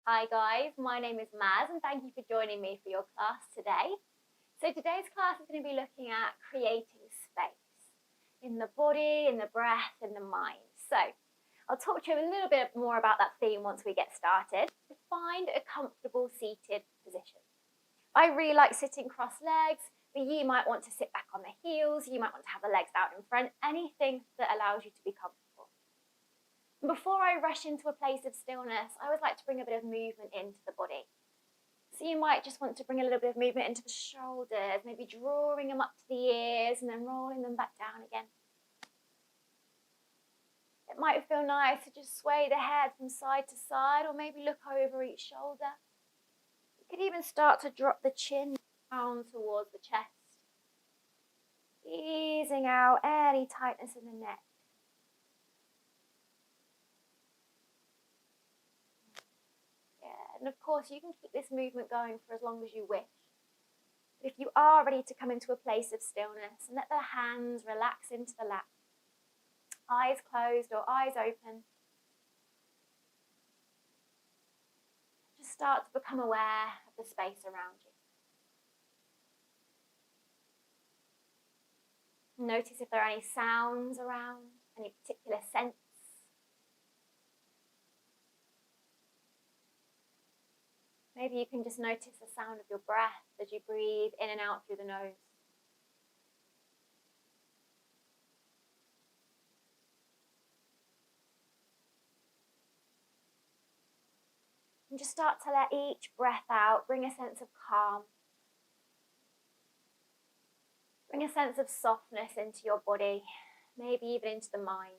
Hi guys, my name is Maz and thank you for joining me for your class today. So today's class is going to be looking at creating space in the body, in the breath, in the mind. So I'll talk to you a little bit more about that theme once we get started. Find a comfortable seated position. I really like sitting cross-legged, but you might want to sit back on the heels, you might want to have the legs out in front, anything that allows you to be comfortable. Before I rush into a place of stillness, I always like to bring a bit of movement into the body. So you might just want to bring a little bit of movement into the shoulders, maybe drawing them up to the ears and then rolling them back down again. It might feel nice to just sway the head from side to side or maybe look over each shoulder. You could even start to drop the chin down towards the chest, easing out any tightness in the neck. And of course, you can keep this movement going for as long as you wish. But if you are ready to come into a place of stillness and let the hands relax into the lap, eyes closed or eyes open, just start to become aware of the space around you. Notice if there are any sounds around, any particular scents. Maybe you can just notice the sound of your breath as you breathe in and out through the nose. And just start to let each breath out bring a sense of calm. Bring a sense of softness into your body, maybe even into the mind.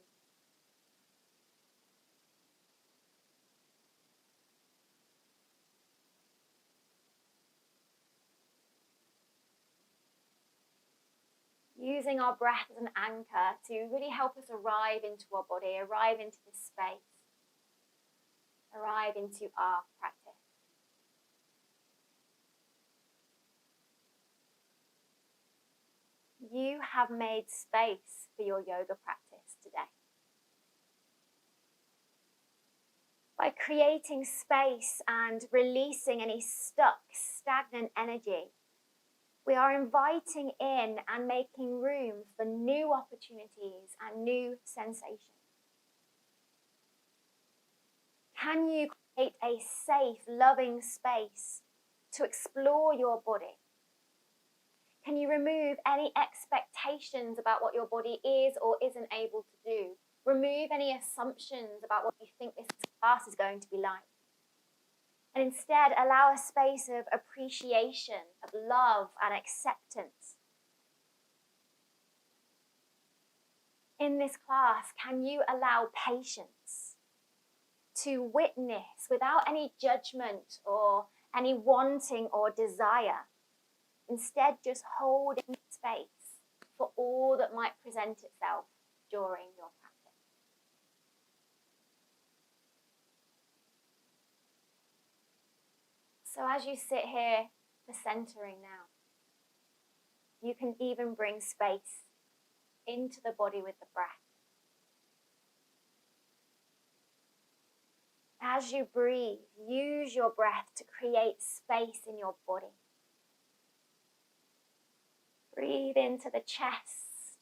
Using our breath as an anchor to really help us arrive into our body, arrive into this space, arrive into our practice. You have made space for your yoga practice today. By creating space and releasing any stuck, stagnant energy, we are inviting in and making room for new opportunities and new sensations. Can you create a safe, loving space to explore your body? Can you remove any expectations about what your body is or isn't able to do? Remove any assumptions about what you think this class is going to be like. And instead allow a space of appreciation, of love and acceptance. In this class, can you allow patience to witness without any judgment or any wanting or desire? Instead, just holding space for all that might present itself during your practice. So as you sit here for centering now, you can even bring space into the body with the breath. As you breathe, use your breath to create space in your body. Breathe into the chest,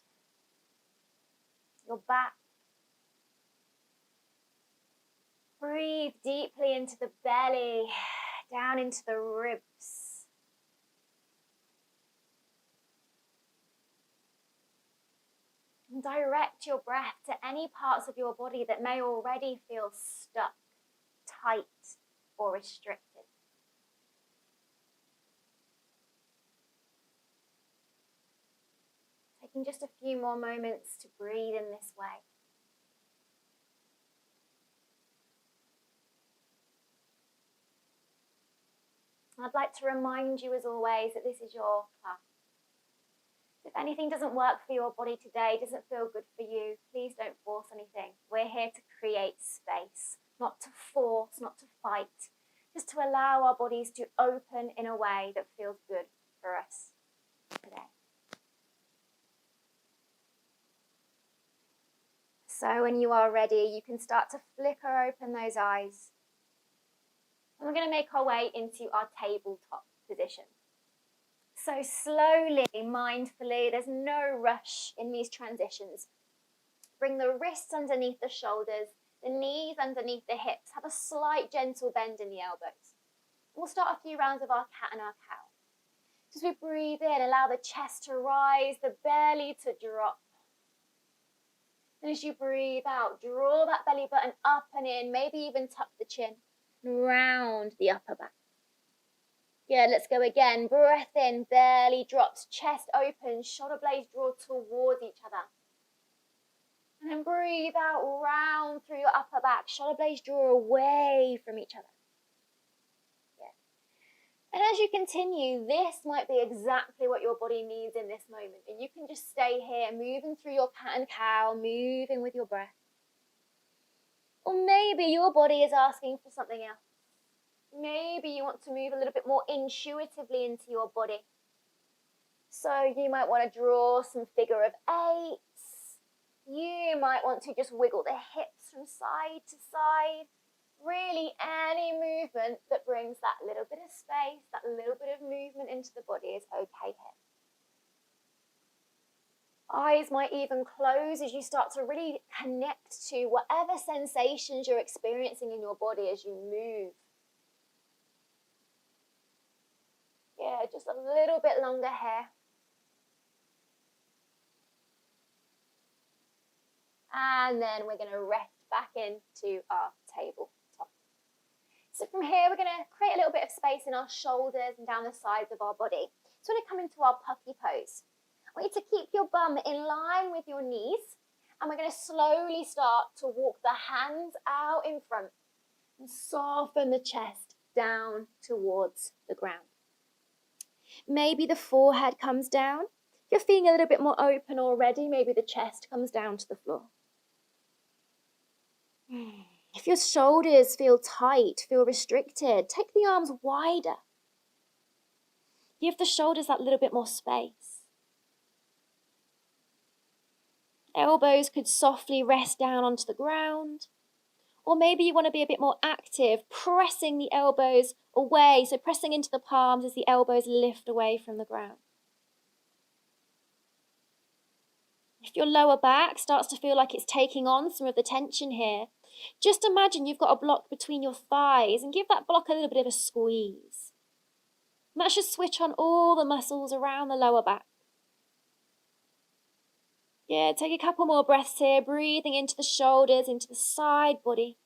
your back. Breathe deeply into the belly, down into the ribs. And direct your breath to any parts of your body that may already feel stuck, tight, or restricted. Taking just a few more moments to breathe in this way. I'd like to remind you as always that this is your class. If anything doesn't work for your body today, doesn't feel good for you, please don't force anything. We're here to create space, not to force, not to fight, just to allow our bodies to open in a way that feels good for us today. So when you are ready, you can start to flicker open those eyes. And we're going to make our way into our tabletop position. So slowly, mindfully, there's no rush in these transitions. Bring the wrists underneath the shoulders, the knees underneath the hips. Have a slight gentle bend in the elbows. We'll start a few rounds of our cat and our cow. As we breathe in, allow the chest to rise, the belly to drop. And as you breathe out, draw that belly button up and in, maybe even tuck the chin, and round the upper back. Yeah, let's go again. Breath in, belly drops, chest opens, shoulder blades draw towards each other. And then breathe out, round through your upper back, shoulder blades draw away from each other. And as you continue, this might be exactly what your body needs in this moment. And you can just stay here, moving through your cat and cow, moving with your breath. Or maybe your body is asking for something else. Maybe you want to move a little bit more intuitively into your body. So you might want to draw some figure of eights. You might want to just wiggle the hips from side to side. Really, any movement that brings that little bit of space, that little bit of movement into the body is okay here. Eyes might even close as you start to really connect to whatever sensations you're experiencing in your body as you move. Yeah, just a little bit longer here. And then we're going to rest back into our tabletop. So from here, we're going to create a little bit of space in our shoulders and down the sides of our body. So we're going to come into our puppy pose. I want you to keep your bum in line with your knees. And we're going to slowly start to walk the hands out in front and soften the chest down towards the ground. Maybe the forehead comes down. If you're feeling a little bit more open already, maybe the chest comes down to the floor. If your shoulders feel tight, feel restricted, take the arms wider. Give the shoulders that little bit more space. Elbows could softly rest down onto the ground. Or maybe you want to be a bit more active, pressing the elbows away, so pressing into the palms as the elbows lift away from the ground. If your lower back starts to feel like it's taking on some of the tension here, just imagine you've got a block between your thighs and give that block a little bit of a squeeze. And that should switch on all the muscles around the lower back. Yeah, take a couple more breaths here, breathing into the shoulders, into the side body.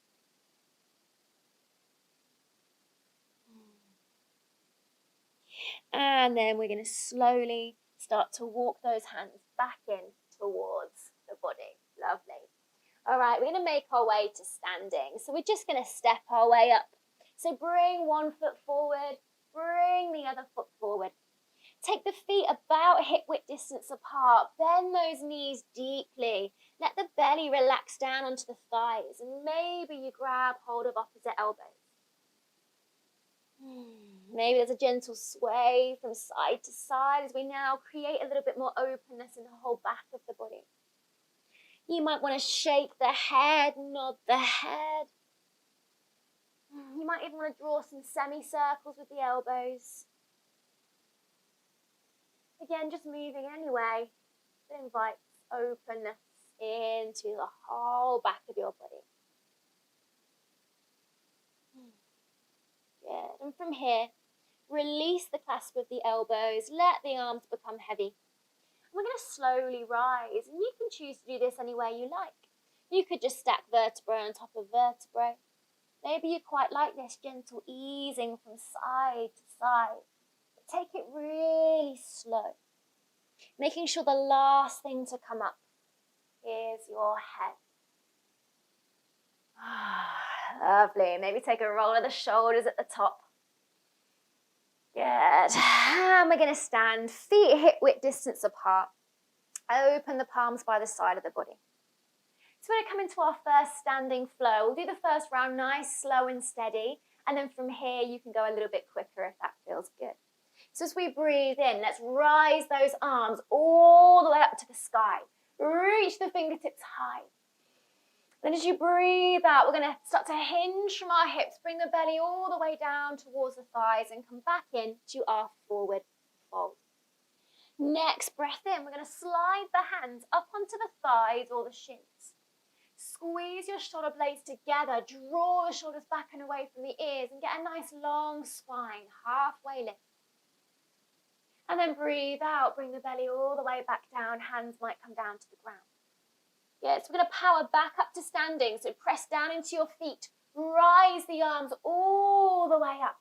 And then we're going to slowly start to walk those hands back in towards the body. Lovely. All right, we're going to make our way to standing. So we're just going to step our way up. So bring one foot forward, bring the other foot forward. Take the feet about hip-width distance apart. Bend those knees deeply. Let the belly relax down onto the thighs. And maybe you grab hold of opposite elbows. Maybe there's a gentle sway from side to side as we now create a little bit more openness in the whole back of the body. You might want to shake the head, nod the head. You might even want to draw some semicircles with the elbows. Again, just moving anyway that invites openness into the whole back of your body. Good. And from here, release the clasp of the elbows. Let the arms become heavy. We're going to slowly rise, and you can choose to do this any way you like. You could just stack vertebrae on top of vertebrae. Maybe you quite like this gentle easing from side to side. But take it really slow, making sure the last thing to come up is your head. Lovely. Maybe take a roll of the shoulders at the top. Good. And we're going to stand, feet hip-width distance apart. Open the palms by the side of the body. So we're going to come into our first standing flow. We'll do the first round nice, slow and steady. And then from here, you can go a little bit quicker if that feels good. So as we breathe in, let's rise those arms all the way up to the sky. Reach the fingertips high. Then as you breathe out, we're going to start to hinge from our hips, bring the belly all the way down towards the thighs and come back in to our forward fold. Next breath in, we're going to slide the hands up onto the thighs or the shins. Squeeze your shoulder blades together, draw the shoulders back and away from the ears and get a nice long spine, halfway lift. And then breathe out, bring the belly all the way back down, hands might come down to the ground. Yeah, so we're going to power back up to standing, so press down into your feet, rise the arms all the way up.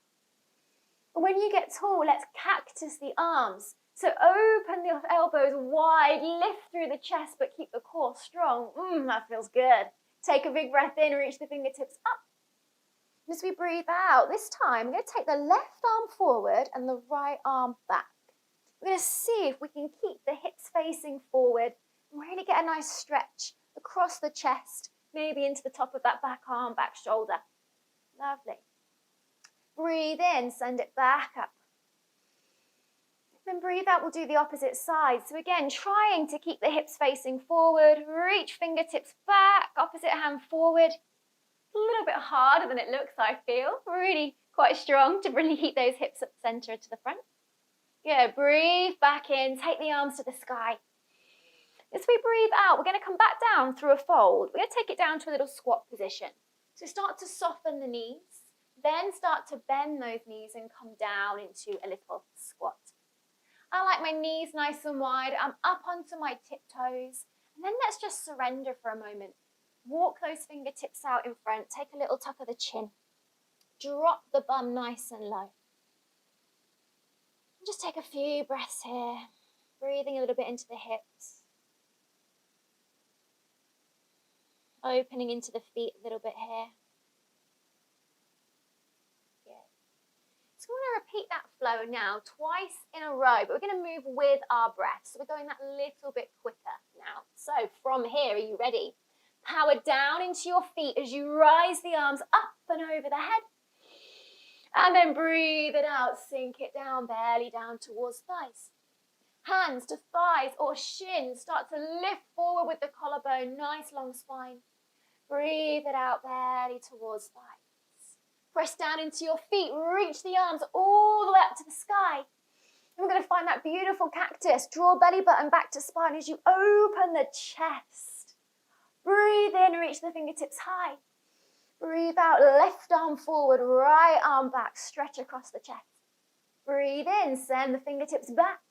And when you get tall, let's cactus the arms. So open the elbows wide, lift through the chest, but keep the core strong. That feels good. Take a big breath in, reach the fingertips up. As we breathe out, this time we're going to take the left arm forward and the right arm back. We're going to see if we can keep the hips facing forward and really get a nice stretch across the chest, maybe into the top of that back arm, back shoulder. Lovely. Breathe in, send it back up. Then breathe out, we'll do the opposite side. So again, trying to keep the hips facing forward, reach fingertips back, opposite hand forward. A little bit harder than it looks, I feel. Really quite strong to really keep those hips up center to the front. Yeah, breathe back in, take the arms to the sky. As we breathe out, we're going to come back down through a fold. We're going to take it down to a little squat position. So start to soften the knees, then start to bend those knees and come down into a little squat. I like my knees nice and wide. I'm up onto my tiptoes. And then let's just surrender for a moment. Walk those fingertips out in front. Take a little tuck of the chin. Drop the bum nice and low. Just take a few breaths here, breathing a little bit into the hips. Opening into the feet a little bit here. Good. So we want to repeat that flow now twice in a row, but we're going to move with our breath. So we're going that little bit quicker now. So from here, are you ready? Power down into your feet as you rise the arms up and over the head. And then breathe it out, sink it down, belly down towards thighs. Hands to thighs or shins, start to lift forward with the collarbone, nice long spine. Breathe it out, belly towards thighs. Press down into your feet, reach the arms all the way up to the sky. And we're going to find that beautiful cactus. Draw belly button back to spine as you open the chest. Breathe in, reach the fingertips high. Breathe out, left arm forward, right arm back, stretch across the chest. Breathe in, send the fingertips back.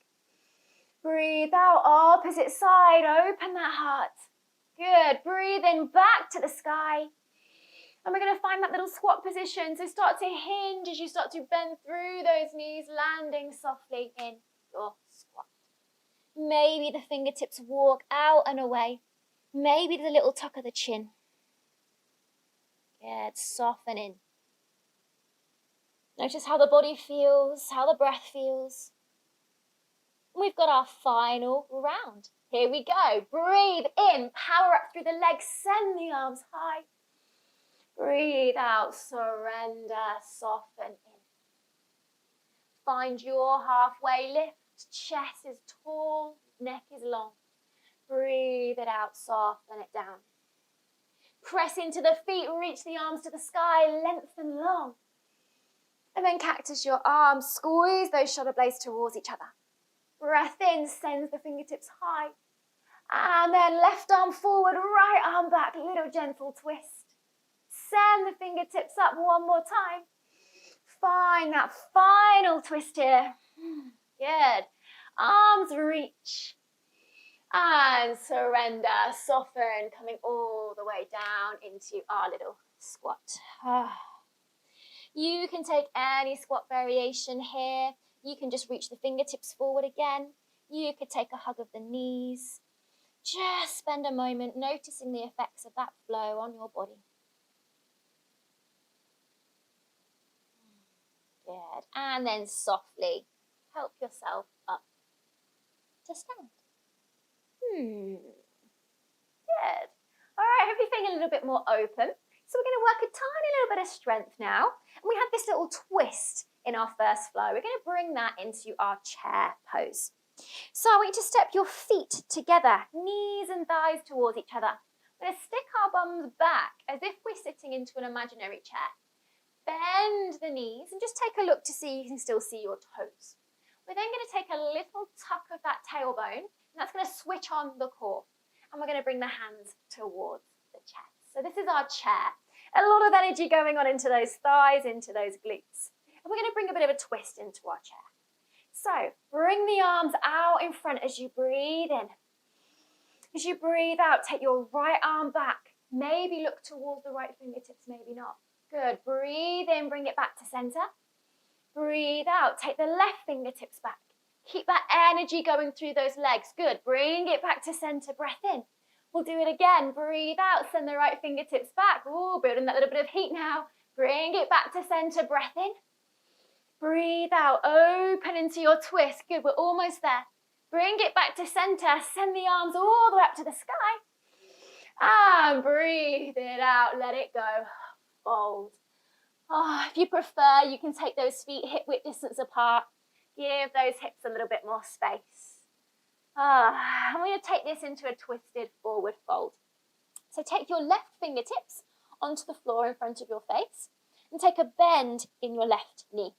Breathe out, opposite side, open that heart. Good, breathe in, back to the sky. And we're going to find that little squat position. So start to hinge as you start to bend through those knees, landing softly in your squat. Maybe the fingertips walk out and away. Maybe the little tuck of the chin. Good, soften in. Notice how the body feels, how the breath feels. We've got our final round. Here we go. Breathe in, power up through the legs, send the arms high. Breathe out, surrender, soften in. Find your halfway lift, chest is tall, neck is long. Breathe it out, soften it down. Press into the feet, reach the arms to the sky, lengthen long. And then cactus your arms, squeeze those shoulder blades towards each other. Breath in, sends the fingertips high. And then left arm forward, right arm back, little gentle twist. Send the fingertips up one more time. Find that final twist here. Good. Arms reach. And surrender, soften, coming all the way down into our little squat. You can take any squat variation here. You can just reach the fingertips forward again. You could take a hug of the knees. Just spend a moment noticing the effects of that flow on your body. Good. And then softly help yourself up to stand. Good. All right, I hope you're feeling a little bit more open. So we're going to work a tiny little bit of strength now. And we have this little twist in our first flow. We're going to bring that into our chair pose. So I want you to step your feet together, knees and thighs towards each other. We're going to stick our bums back as if we're sitting into an imaginary chair. Bend the knees and just take a look to see you can still see your toes. We're then going to take a little tuck of that tailbone, and that's going to switch on the core. And we're going to bring the hands towards the chest. So this is our chair. A lot of energy going on into those thighs, into those glutes. And we're going to bring a bit of a twist into our chair. So bring the arms out in front as you breathe in. As you breathe out, take your right arm back. Maybe look towards the right fingertips, maybe not. Good. Breathe in, bring it back to center. Breathe out, take the left fingertips back. Keep that energy going through those legs. Good. Bring it back to center, breath in. We'll do it again. Breathe out, send the right fingertips back. Ooh, building that little bit of heat now. Bring it back to center, breath in. Breathe out, open into your twist. Good, we're almost there. Bring it back to center, send the arms all the way up to the sky. And breathe it out, let it go. Fold. Oh, if you prefer, you can take those feet hip-width distance apart. Give those hips a little bit more space. I'm going to take this into a twisted forward fold. So take your left fingertips onto the floor in front of your face and take a bend in your left knee.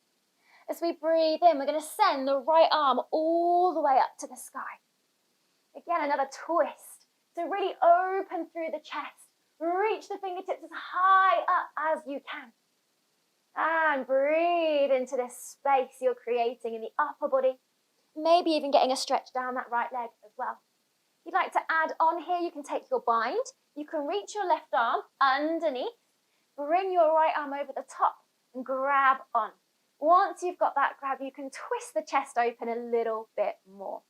As we breathe in, we're going to send the right arm all the way up to the sky. Again, another twist. So really open through the chest. Reach the fingertips as high up as you can. And breathe into this space you're creating in the upper body. Maybe even getting a stretch down that right leg as well. If you'd like to add on here, you can take your bind. You can reach your left arm underneath. Bring your right arm over the top and grab on. Once you've got that grab, you can twist the chest open a little bit more.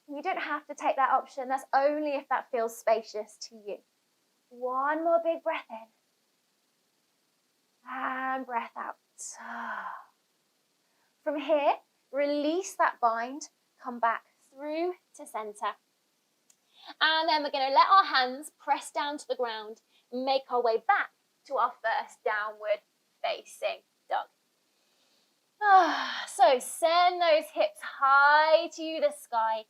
You don't have to take that option. That's only if that feels spacious to you. One more big breath in. And breath out. From here, release that bind, come back through to center. And then we're going to let our hands press down to the ground and make our way back to our first downward facing dog. So send those hips high to the sky.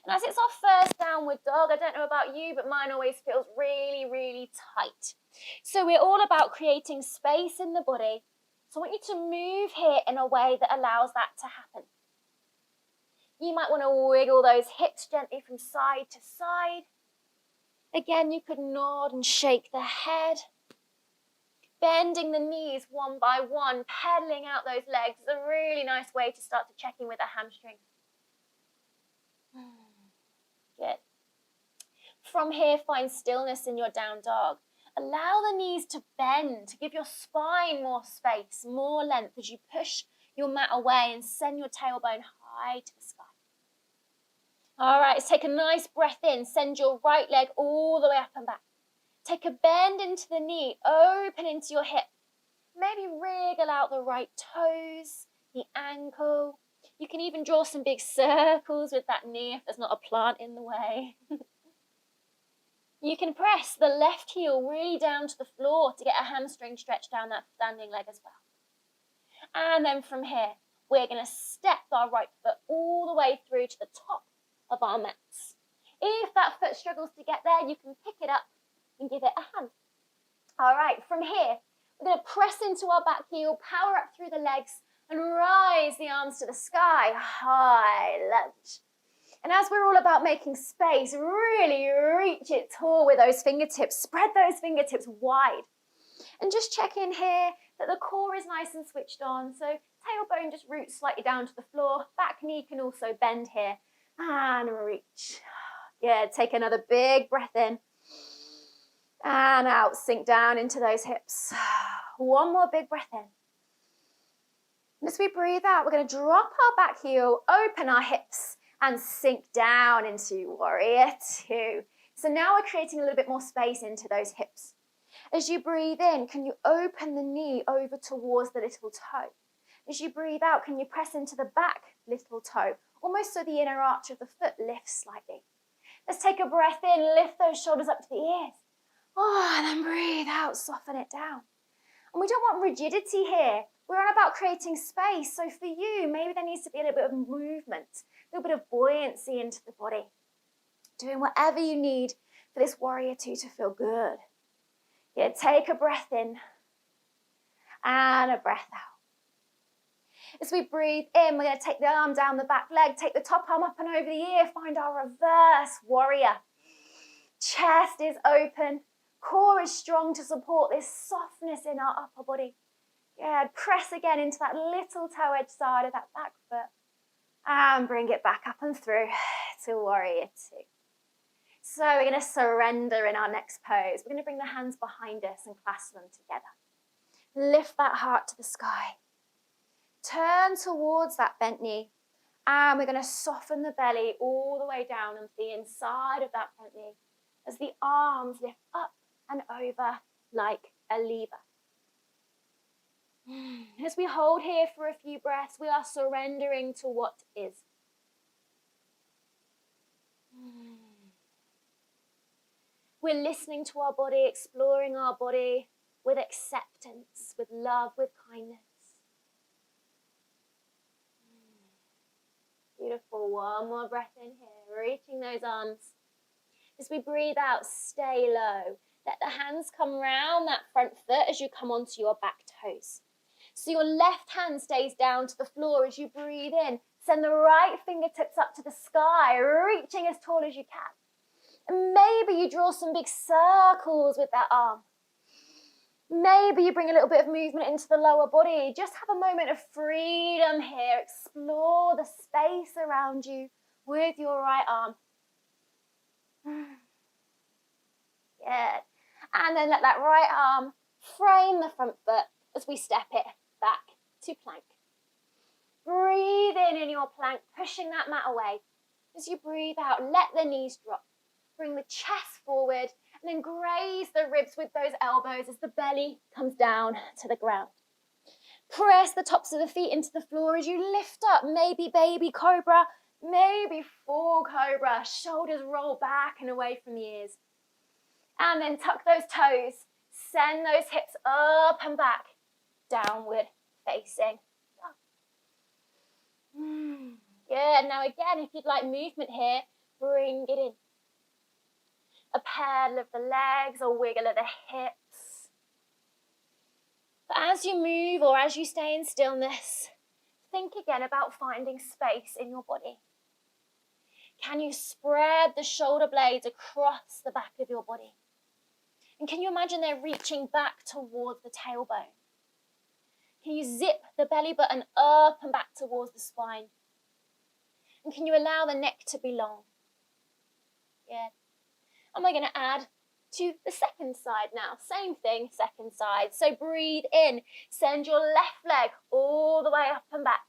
And as it's our first downward dog, I don't know about you, but mine always feels really, really tight. So we're all about creating space in the body. So I want you to move here in a way that allows that to happen. You might want to wiggle those hips gently from side to side. Again, you could nod and shake the head. Bending the knees one by one, pedaling out those legs is a really nice way to start to check in with the hamstrings. Good. From here, find stillness in your down dog. Allow the knees to bend, to give your spine more space, more length as you push your mat away and send your tailbone high to the sky. All right, let's take a nice breath in. Send your right leg all the way up and back. Take a bend into the knee, open into your hip. Maybe wriggle out the right toes, the ankle. You can even draw some big circles with that knee if there's not a plant in the way. You can press the left heel really down to the floor to get a hamstring stretch down that standing leg as well. And then from here, we're going to step our right foot all the way through to the top of our mats. If that foot struggles to get there, you can pick it up and give it a hand. All right, from here, we're going to press into our back heel, power up through the legs, and rise the arms to the sky, high lunge. And as we're all about making space, really reach it tall with those fingertips. Spread those fingertips wide. And just check in here that the core is nice and switched on. So tailbone just roots slightly down to the floor. Back knee can also bend here. And reach. Good. Take another big breath in. And out. Sink down into those hips. One more big breath in. And as we breathe out, we're going to drop our back heel, open our hips, and sink down into warrior two. So now we're creating a little bit more space into those hips. As you breathe in, can you open the knee over towards the little toe? As you breathe out, can you press into the back little toe, almost so the inner arch of the foot lifts slightly? Let's take a breath in, lift those shoulders up to the ears. And then breathe out, soften it down. And we don't want rigidity here. We're on about creating space. So for you, maybe there needs to be a little bit of movement, a little bit of buoyancy into the body. Doing whatever you need for this warrior two to feel good. Yeah, take a breath in and a breath out. As we breathe in, we're going to take the arm down the back leg, take the top arm up and over the ear, find our reverse warrior. Chest is open, core is strong to support this softness in our upper body. Yeah, press again into that little toe edge side of that back foot and bring it back up and through to warrior two. So we're going to surrender in our next pose. We're going to bring the hands behind us and clasp them together. Lift that heart to the sky. Turn towards that bent knee, and we're going to soften the belly all the way down onto the inside of that front knee as the arms lift up and over like a lever. As we hold here for a few breaths, we are surrendering to what is. We're listening to our body, exploring our body with acceptance, with love, with kindness. Beautiful. One more breath in here, reaching those arms. As we breathe out, stay low. Let the hands come round that front foot as you come onto your back toes. So your left hand stays down to the floor as you breathe in. Send the right fingertips up to the sky, reaching as tall as you can. And maybe you draw some big circles with that arm. Maybe you bring a little bit of movement into the lower body. Just have a moment of freedom here. Explore the space around you with your right arm. Good. And then let that right arm frame the front foot as we step it back to plank. Breathe in your plank, pushing that mat away. As you breathe out, let the knees drop. Bring the chest forward and then graze the ribs with those elbows as the belly comes down to the ground. Press the tops of the feet into the floor as you lift up, maybe baby cobra, maybe full cobra. Shoulders roll back and away from the ears. And then tuck those toes, send those hips up and back, downward facing dog. Good. Now again, if you'd like movement here, bring it in. A pedal of the legs or wiggle of the hips. But as you move or as you stay in stillness, think again about finding space in your body. Can you spread the shoulder blades across the back of your body? And can you imagine they're reaching back towards the tailbone? Can you zip the belly button up and back towards the spine? And can you allow the neck to be long? Good. And we're going to add to the second side now. Same thing, second side. So breathe in. Send your left leg all the way up and back.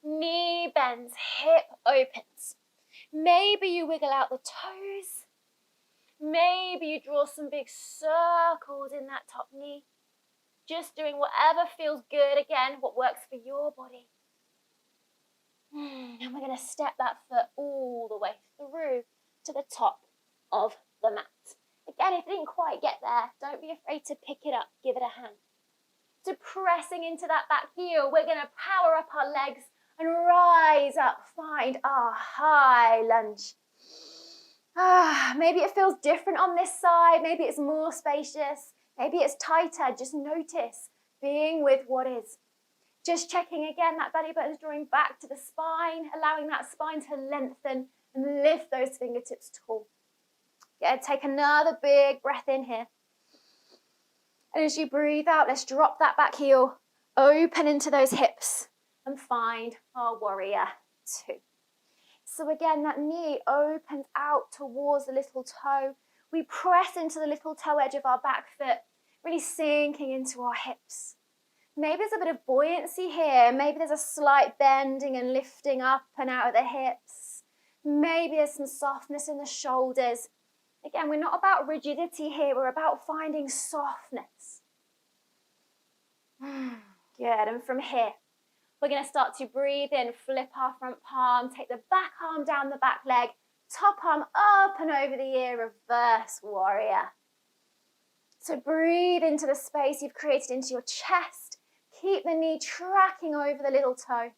Knee bends, hip opens. Maybe you wiggle out the toes. Maybe you draw some big circles in that top knee. Just doing whatever feels good, again, what works for your body. And we're going to step that foot all the way through to the top of the mat. Again, if you didn't quite get there, don't be afraid to pick it up, give it a hand. So pressing into that back heel, we're going to power up our legs and rise up, find our high lunge. Maybe it feels different on this side, maybe it's more spacious, maybe it's tighter. Just notice being with what is. Just checking again, that belly button is drawing back to the spine, allowing that spine to lengthen and lift those fingertips tall. Yeah, take another big breath in here. And as you breathe out, let's drop that back heel, open into those hips and find our warrior two. So again, that knee opens out towards the little toe. We press into the little toe edge of our back foot, really sinking into our hips. Maybe there's a bit of buoyancy here. Maybe there's a slight bending and lifting up and out of the hips. Maybe there's some softness in the shoulders. Again, we're not about rigidity here. We're about finding softness. Good. And from here, we're going to start to breathe in, flip our front palm, take the back arm down the back leg, top arm up and over the ear, reverse warrior. So breathe into the space you've created into your chest. Keep the knee tracking over the little toe.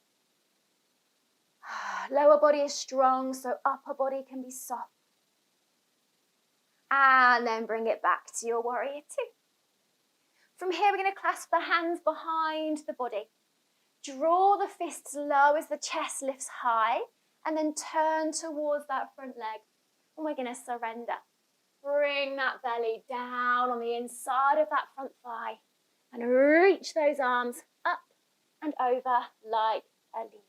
Lower body is strong, so upper body can be soft. And then bring it back to your warrior two. From here, we're going to clasp the hands behind the body. Draw the fists low as the chest lifts high, and then turn towards that front leg. And we're going to surrender. Bring that belly down on the inside of that front thigh and reach those arms up and over like a lever.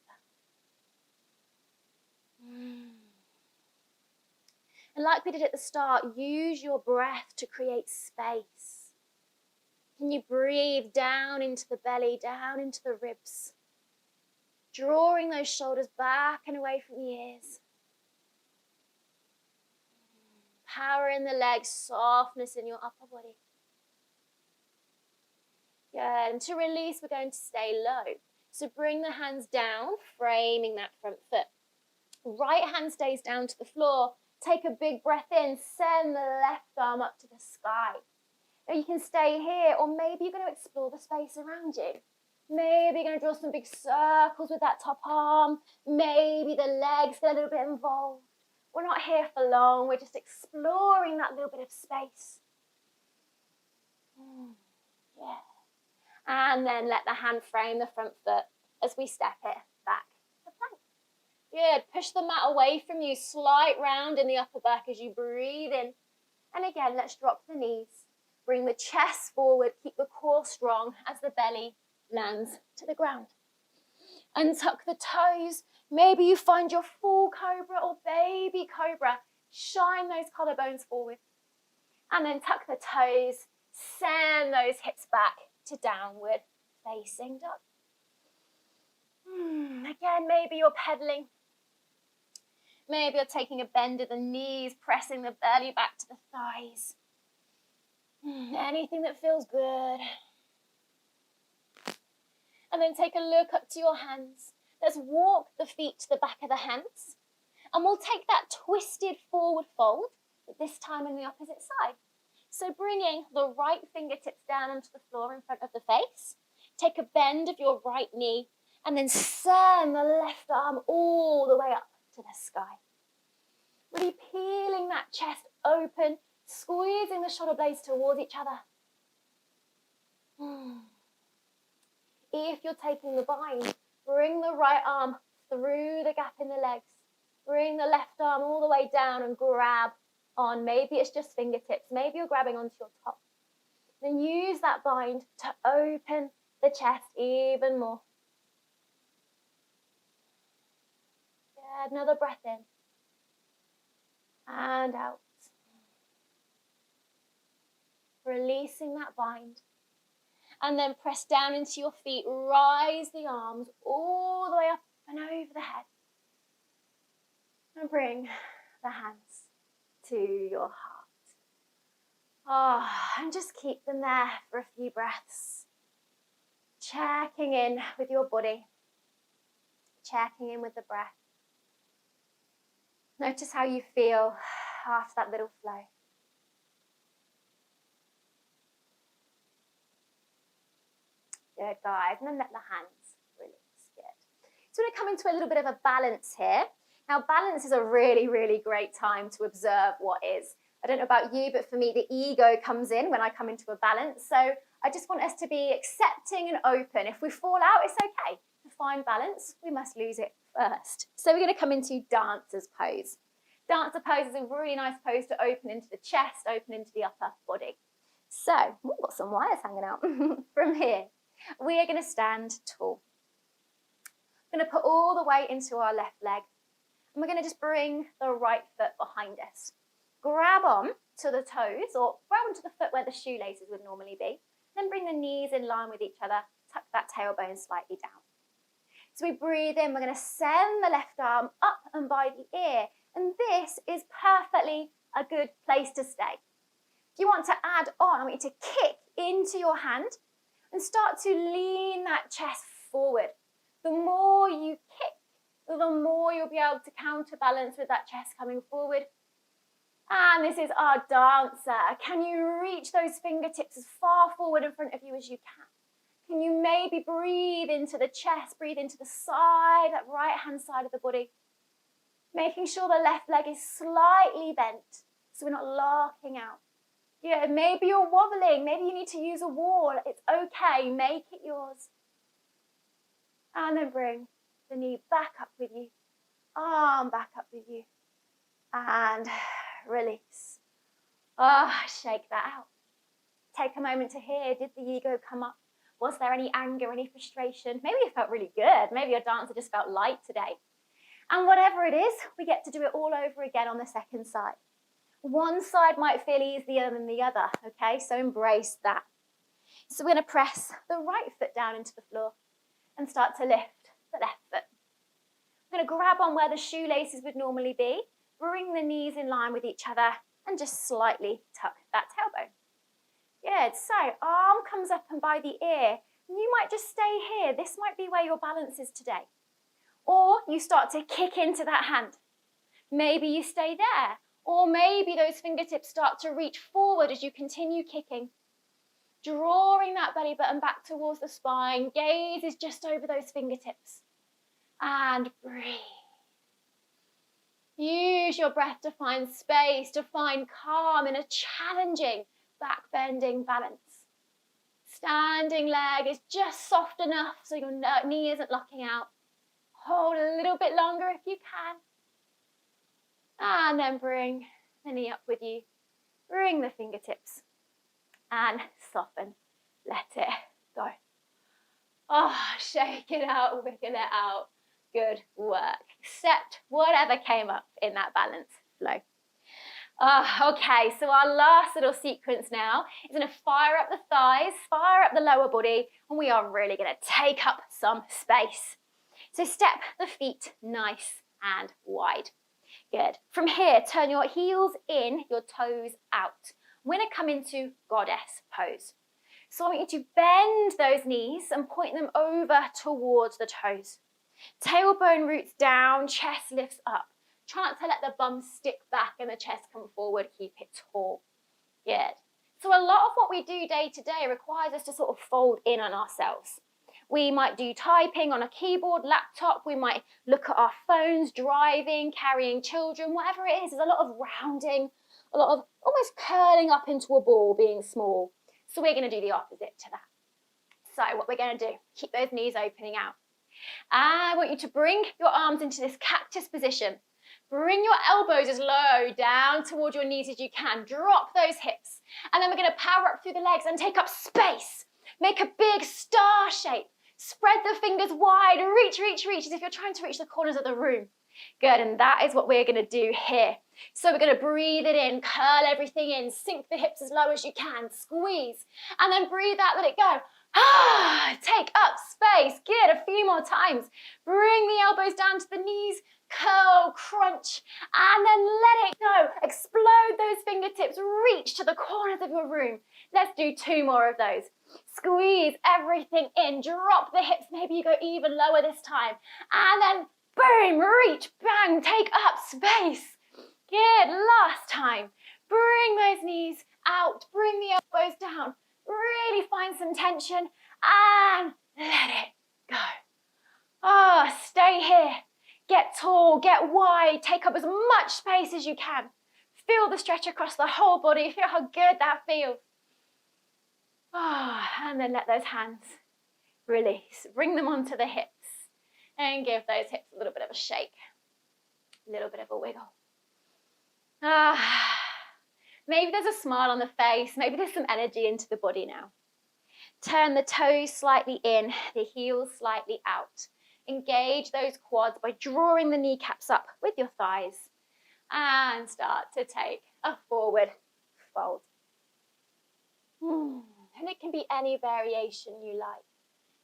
And like we did at the start, use your breath to create space. Can you breathe down into the belly, down into the ribs, drawing those shoulders back and away from the ears. Power in the legs, softness in your upper body. Good. And to release, we're going to stay low. So bring the hands down, framing that front foot. Right hand stays down to the floor. Take a big breath in. Send the left arm up to the sky. Now you can stay here, or maybe you're going to explore the space around you. Maybe you're going to draw some big circles with that top arm. Maybe the legs get a little bit involved. We're not here for long. We're just exploring that little bit of space. Yeah. And then let the hand frame the front foot as we step it back to plank. Good. Push the mat away from you. Slight round in the upper back as you breathe in. And again, let's drop the knees. Bring the chest forward. Keep the core strong as the belly lands to the ground. Untuck the toes. Maybe you find your full cobra or baby cobra. Shine those collarbones forward. And then tuck the toes. Send those hips back to downward facing dog. Again, maybe you're pedaling. Maybe you're taking a bend of the knees, pressing the belly back to the thighs. Anything that feels good. And then take a look up to your hands. Let's walk the feet to the back of the hands. And we'll take that twisted forward fold, but this time in the opposite side. So bringing the right fingertips down onto the floor in front of the face. Take a bend of your right knee and then send the left arm all the way up to the sky. Really peeling that chest open, squeezing the shoulder blades towards each other. If you're taking the bind, bring the right arm through the gap in the legs. Bring the left arm all the way down and grab on. Maybe it's just fingertips. Maybe you're grabbing onto your top. Then use that bind to open the chest even more. Good. Another breath in. And out. Releasing that bind. And then press down into your feet. Rise the arms all the way up and over the head. And bring the hands to your heart. And just keep them there for a few breaths. Checking in with your body. Checking in with the breath. Notice how you feel after that little flow. Good, guys. And then let the hands release. Good. So we're going to come into a little bit of a balance here. Now, balance is a really, really great time to observe what is. I don't know about you, but for me, the ego comes in when I come into a balance. So I just want us to be accepting and open. If we fall out, it's okay. To find balance, we must lose it first. So we're going to come into dancer's pose. Dancer pose is a really nice pose to open into the chest, open into the upper body. So, we've got some wires hanging out from here. We are going to stand tall. We're going to put all the weight into our left leg. And we're going to just bring the right foot behind us. Grab on to the toes, or grab onto the foot where the shoelaces would normally be. Then bring the knees in line with each other. Tuck that tailbone slightly down. So we breathe in. We're going to send the left arm up and by the ear. And this is perfectly a good place to stay. If you want to add on, I want you to kick into your hand and start to lean that chest forward. The more you kick, the more you'll be able to counterbalance with that chest coming forward. And this is our dancer. Can you reach those fingertips as far forward in front of you as you can? Can you maybe breathe into the chest, breathe into the side, that right hand side of the body? Making sure the left leg is slightly bent, so we're not locking out. Yeah, maybe you're wobbling, maybe you need to use a wall. It's okay, make it yours. And then bring the knee back up with you, arm back up with you, and release. Shake that out. Take a moment to hear, did the ego come up? Was there any anger, any frustration? Maybe it felt really good. Maybe your dancer just felt light today. And whatever it is, we get to do it all over again on the second side. One side might feel easier than the other, okay? So embrace that. So we're going to press the right foot down into the floor and start to lift the left foot. I'm going to grab on where the shoelaces would normally be, bring the knees in line with each other, and just slightly tuck that tailbone. Good, so arm comes up and by the ear, and you might just stay here. This might be where your balance is today. Or you start to kick into that hand. Maybe you stay there, or maybe those fingertips start to reach forward as you continue kicking. Drawing that belly button back towards the spine, gaze is just over those fingertips. And breathe. Use your breath to find space, to find calm in a challenging back bending balance. Standing leg is just soft enough so your knee isn't locking out. Hold a little bit longer if you can. And then bring the knee up with you. Bring the fingertips and soften. Let it go. Shake it out, wiggle it out. Good work. Accept whatever came up in that balance flow. Okay, so our last little sequence now is going to fire up the thighs, fire up the lower body, and we are really going to take up some space. So step the feet nice and wide. Good. From here, turn your heels in, your toes out. We're going to come into goddess pose. So I want you to bend those knees and point them over towards the toes. Tailbone roots down, chest lifts up. Try not to let the bum stick back and the chest come forward. Keep it tall. Good. So a lot of what we do day to day requires us to sort of fold in on ourselves. We might do typing on a keyboard, laptop. We might look at our phones, driving, carrying children, whatever it is. There's a lot of rounding, a lot of almost curling up into a ball, being small. So we're going to do the opposite to that. So what we're going to do, keep those knees opening out. I want you to bring your arms into this cactus position. Bring your elbows as low down towards your knees as you can. Drop those hips. And then we're going to power up through the legs and take up space. Make a big star shape. Spread the fingers wide. Reach, reach, reach as if you're trying to reach the corners of the room. Good, and that is what we're going to do here. So we're going to breathe it in, curl everything in, sink the hips as low as you can, squeeze. And then breathe out, let it go. Take up space. Good, a few more times. Bring the elbows down to the knees. Curl, crunch, and then let it go. Explode those fingertips, reach to the corners of your room. Let's do 2 more of those. Squeeze everything in, drop the hips, maybe you go even lower this time. And then boom, reach, bang, take up space. Good, last time. Bring those knees out, bring the elbows down. Really find some tension and let it go. Stay here. Get tall, get wide, take up as much space as you can. Feel the stretch across the whole body. Feel how good that feels. And then let those hands release. Bring them onto the hips and give those hips a little bit of a shake. A little bit of a wiggle. Maybe there's a smile on the face. Maybe there's some energy into the body now. Turn the toes slightly in, the heels slightly out. Engage those quads by drawing the kneecaps up with your thighs and start to take a forward fold. And it can be any variation you like.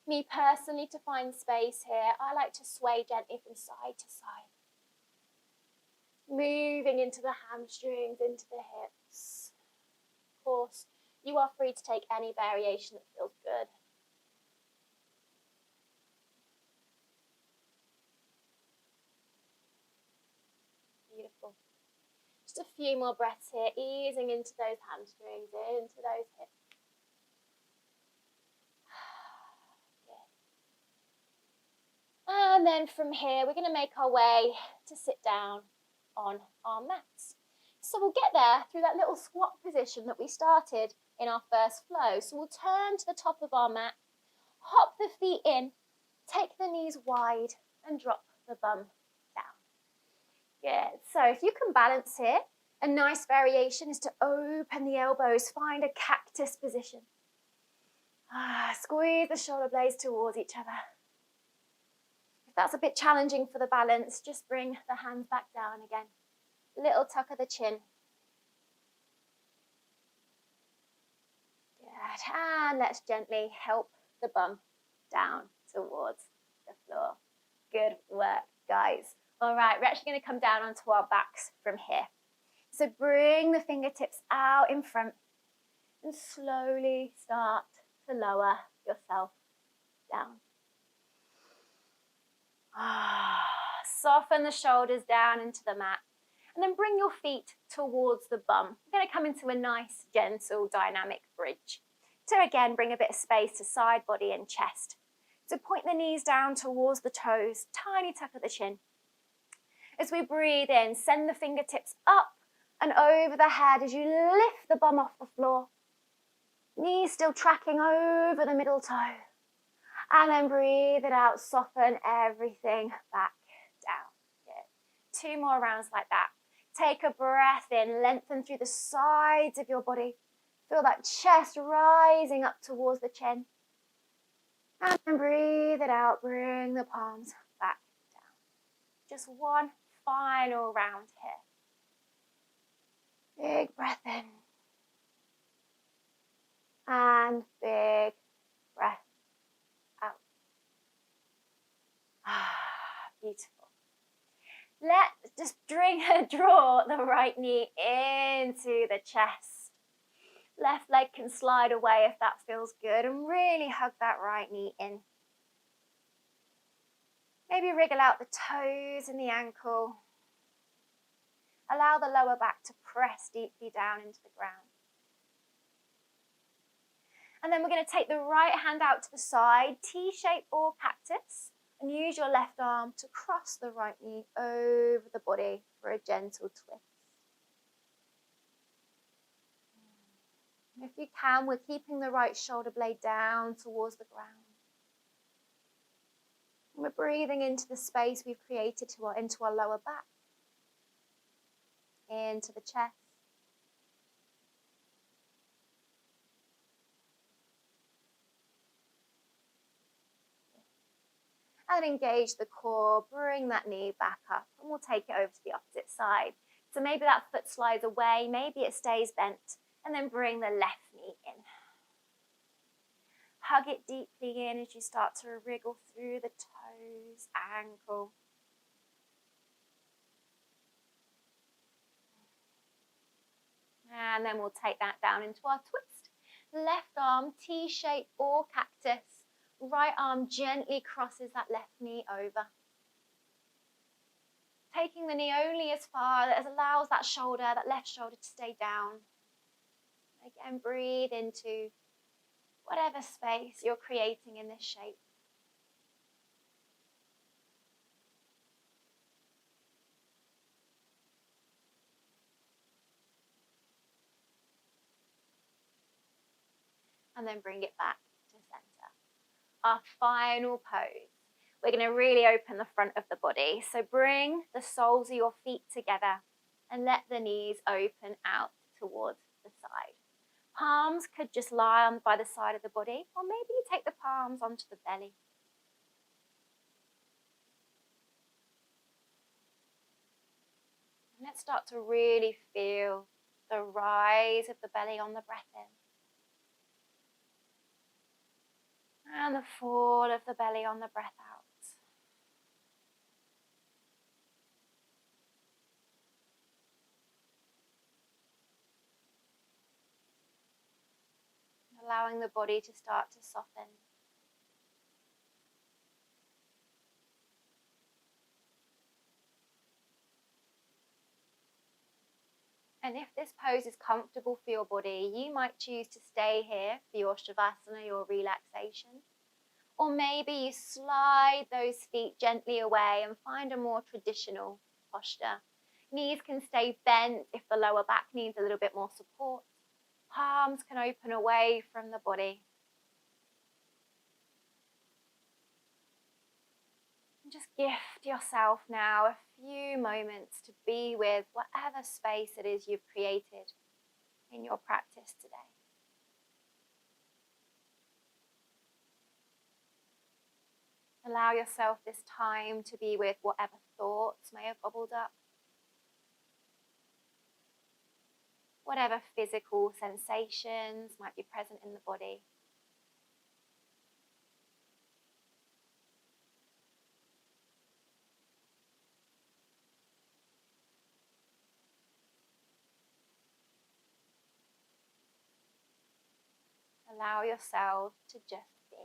Me personally, to find space here, I like to sway gently from side to side. Moving into the hamstrings, into the hips. Of course, you are free to take any variation that feels good. Beautiful. Just a few more breaths here, easing into those hamstrings, into those hips. And then from here, we're going to make our way to sit down on our mats. So we'll get there through that little squat position that we started in our first flow. So we'll turn to the top of our mat, hop the feet in, take the knees wide and drop the bum down. Good. So if you can balance here, a nice variation is to open the elbows, find a cactus position. Squeeze the shoulder blades towards each other. If that's a bit challenging for the balance, just bring the hands back down again. Little tuck of the chin. Good. And let's gently help the bum down towards the floor. Good work, guys. All right, we're actually going to come down onto our backs from here. So bring the fingertips out in front and slowly start to lower yourself down. Soften the shoulders down into the mat and then bring your feet towards the bum. We're going to come into a nice, gentle, dynamic bridge. To again bring a bit of space to side, body and chest. So point the knees down towards the toes, tiny tuck of the chin. As we breathe in, send the fingertips up and over the head as you lift the bum off the floor. Knees still tracking over the middle toe. And then breathe it out, soften everything back down. Good. 2 more rounds like that. Take a breath in, lengthen through the sides of your body. Feel that chest rising up towards the chin. And then breathe it out, bring the palms back down. Just one final round here. Big breath in. And big breath out. Beautiful. Let's just draw the right knee into the chest. Left leg can slide away if that feels good, and really hug that right knee in. Maybe wriggle out the toes and the ankle. Allow the lower back to press deeply down into the ground. And then we're going to take the right hand out to the side, T-shape or cactus, and use your left arm to cross the right knee over the body for a gentle twist. And if you can, we're keeping the right shoulder blade down towards the ground. And we're breathing into the space we've created into our lower back, into the chest. And engage the core, bring that knee back up, and we'll take it over to the opposite side. So maybe that foot slides away, maybe it stays bent, and then bring the left knee in. Hug it deeply in as you start to wriggle through the toes, ankle. And then we'll take that down into our twist. Left arm, T-shape or cactus. Right arm gently crosses that left knee over. Taking the knee only as far as allows that shoulder, that left shoulder to stay down. Again, breathe into whatever space you're creating in this shape. And then bring it back to center. Our final pose. We're going to really open the front of the body. So bring the soles of your feet together and let the knees open out towards the side. Palms could just lie on by the side of the body, or maybe you take the palms onto the belly. And let's start to really feel the rise of the belly on the breath in. And the fall of the belly on the breath out. Allowing the body to start to soften. And if this pose is comfortable for your body, you might choose to stay here for your shavasana, your relaxation. Or maybe you slide those feet gently away and find a more traditional posture. Knees can stay bent if the lower back needs a little bit more support. Palms can open away from the body. And just gift yourself now a few moments to be with whatever space it is you've created in your practice today. Allow yourself this time to be with whatever thoughts may have bubbled up, whatever physical sensations might be present in the body. Allow yourself to just be.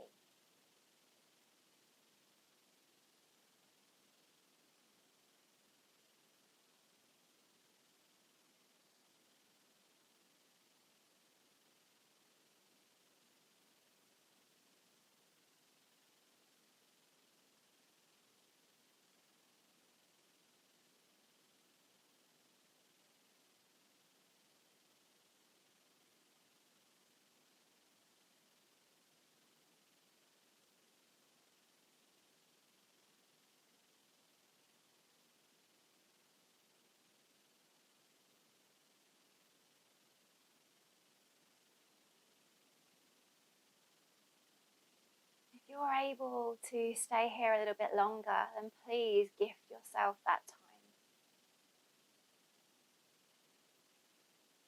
If you're able to stay here a little bit longer, then please gift yourself that time.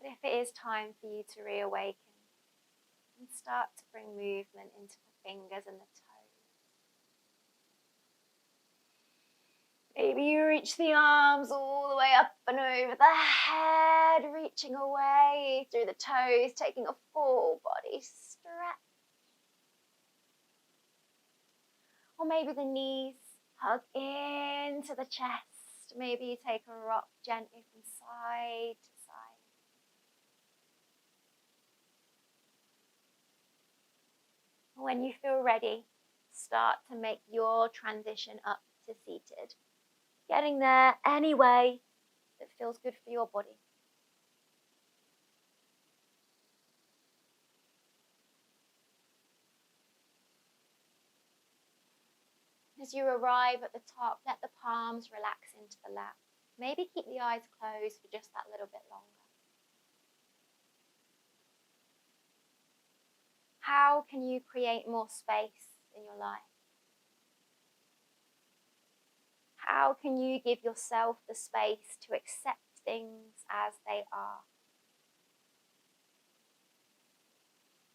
But if it is time for you to reawaken, and start to bring movement into the fingers and the toes. Maybe you reach the arms all the way up and over the head, reaching away through the toes, taking a full body stretch. Or maybe the knees hug into the chest. Maybe you take a rock gently from side to side. When you feel ready, start to make your transition up to seated. Getting there any way that feels good for your body. As you arrive at the top, let the palms relax into the lap. Maybe keep the eyes closed for just that little bit longer. How can you create more space in your life? How can you give yourself the space to accept things as they are?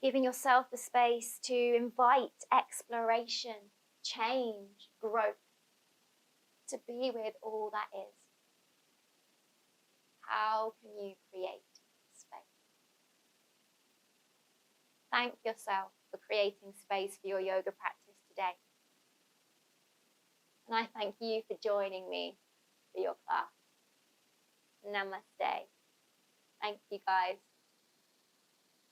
Giving yourself the space to invite exploration, change, growth, to be with all that is. How can you create space? Thank yourself for creating space for your yoga practice today. And I thank you for joining me for your class. Namaste. Thank you, guys.